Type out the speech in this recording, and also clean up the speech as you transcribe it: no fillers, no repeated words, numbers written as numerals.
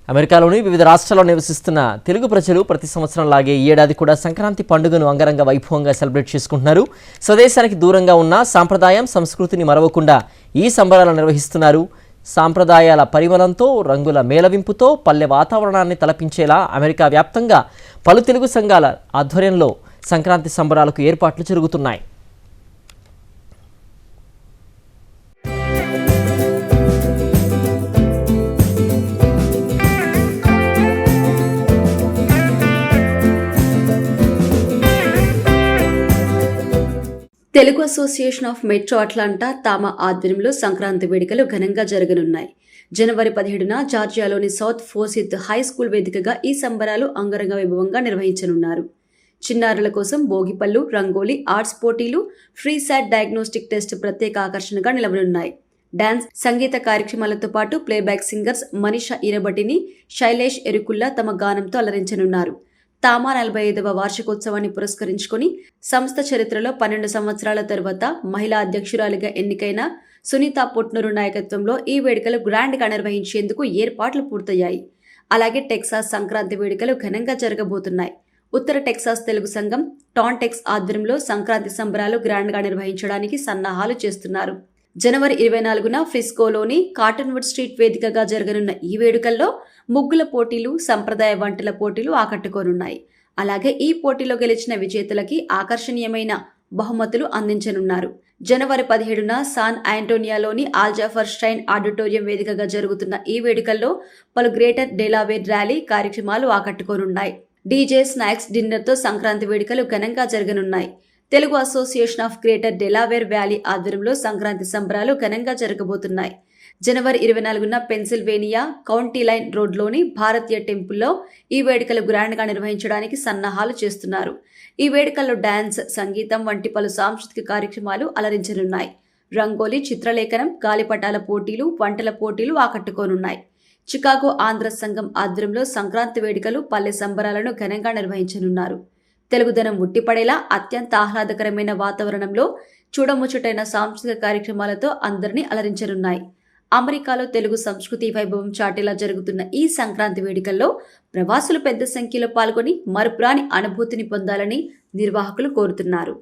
అమెరికాలోని వివిధ రాష్ట్రాల్లో నివసిస్తున్న తెలుగు ప్రజలు ప్రతి సంవత్సరం లాగే ఈ ఏడాది కూడా సంక్రాంతి పండుగను అంగరంగ వైభవంగా సెలబ్రేట్ చేసుకుంటున్నారు. స్వదేశానికి దూరంగా ఉన్న సాంప్రదాయం సంస్కృతిని మరవకుండా ఈ సంబరాలను నిర్వహిస్తున్నారు. సాంప్రదాయాల పరిమళంతో రంగుల మేళవింపుతో పల్లె వాతావరణాన్ని తలపించేలా అమెరికా వ్యాప్తంగా పలు తెలుగు సంఘాల ఆధ్వర్యంలో సంక్రాంతి సంబరాలకు ఏర్పాట్లు జరుగుతున్నాయి. Telugu association of metro Atlanta TAMA ఆధ్వర్యంలో సంక్రాంతి వేడుకలు ఘనంగా జరగనున్నాయి. జనవరి 17న జార్జియాలోని సౌత్ ఫోర్సిత్ హై స్కూల్ వేదికగా ఈ సంబరాలు అంగరంగ వైభవంగా నిర్వహించనున్నారు. చిన్నారుల కోసం భోగిపళ్ళు, రంగోలీ, ఆర్ట్స్ పోటీలు, ఫ్రీ శాట్ డయాగ్నోస్టిక్ టెస్ట్ ప్రత్యేక ఆకర్షణగా నిలవనున్నాయి. డాన్స్, సంగీత కార్యక్రమాలతో పాటు ప్లేబ్యాక్ సింగర్స్ మనీషా ఈరబటిని, శైలేష్ ఎరుకుల్లా తమ గానంతో అలరించనున్నారు. తామా 45వ వార్షికోత్సవాన్ని పురస్కరించుకుని సంస్థ చరిత్రలో 12 సంవత్సరాల తరువాత మహిళా అధ్యక్షురాలిగా ఎన్నికైన సునీత పొట్నూరు నాయకత్వంలో ఈ వేడుకలు గ్రాండ్గా నిర్వహించేందుకు ఏర్పాట్లు పూర్తయ్యాయి. అలాగే టెక్సాస్ సంక్రాంతి వేడుకలు ఘనంగా జరగబోతున్నాయి. ఉత్తర టెక్సాస్ తెలుగు సంఘం టాన్టెక్స్ ఆధ్వర్యంలో సంక్రాంతి సంబరాలు గ్రాండ్గా నిర్వహించడానికి సన్నాహాలు చేస్తున్నారు. జనవరి 24న ఫ్రిస్కోలోని కాటన్వుడ్ స్ట్రీట్ వేదికగా జరగనున్న ఈ వేడుకల్లో ముగ్గుల పోటీలు, సంప్రదాయ వంటల పోటీలు ఆకట్టుకోనున్నాయి. అలాగే ఈ పోటీలో గెలిచిన విజేతలకి ఆకర్షణీయమైన బహుమతులు అందించనున్నారు. జనవరి 17న సాన్ ఆంటోనియాలోని ఆల్జాఫర్ స్టైన్ ఆడిటోరియం వేదికగా జరుగుతున్న ఈ వేడుకల్లో పలు గ్రేటర్ డెలావేర్ ర్యాలీ కార్యక్రమాలు ఆకట్టుకోనున్నాయి. డీజే, స్నాక్స్, డిన్నర్తో సంక్రాంతి వేడుకలు ఘనంగా జరగనున్నాయి. Telugu association of greater Delaware valley ఆధ్వర్యంలో సంక్రాంతి సంబరాలు ఘనంగా జరగబోతున్నాయి. జనవరి 24న పెన్సిల్వేనియా కౌంటీ లైన్ రోడ్లోని భారతీయ టెంపుల్లో ఈ వేడుకలు గ్రాండ్గా నిర్వహించడానికి సన్నాహాలు చేస్తున్నారు. ఈ వేడుకల్లో డాన్స్, సంగీతం వంటి పలు సాంస్కృతిక కార్యక్రమాలు అలరించనున్నాయి. రంగోలీ, చిత్రలేఖనం, గాలిపటాల పోటీలు, వంటల పోటీలు ఆకట్టుకోనున్నాయి. చికాగో ఆంధ్ర సంఘం ఆధ్వర్యంలో సంక్రాంతి వేడుకలు, పల్లె సంబరాలను ఘనంగా నిర్వహించనున్నారు. తెలుగుదనం ఉట్టిపడేలా అత్యంత ఆహ్లాదకరమైన వాతావరణంలో చూడముచ్చటైన సాంస్కృతిక కార్యక్రమాలతో అందరినీ అలరించనున్నాయి. అమెరికాలో తెలుగు సంస్కృతి వైభవం చాటేలా జరుగుతున్న ఈ సంక్రాంతి వేడుకల్లో ప్రవాసులు పెద్ద సంఖ్యలో పాల్గొని మరుపురాని అనుభూతిని పొందాలని నిర్వాహకులు కోరుతున్నారు.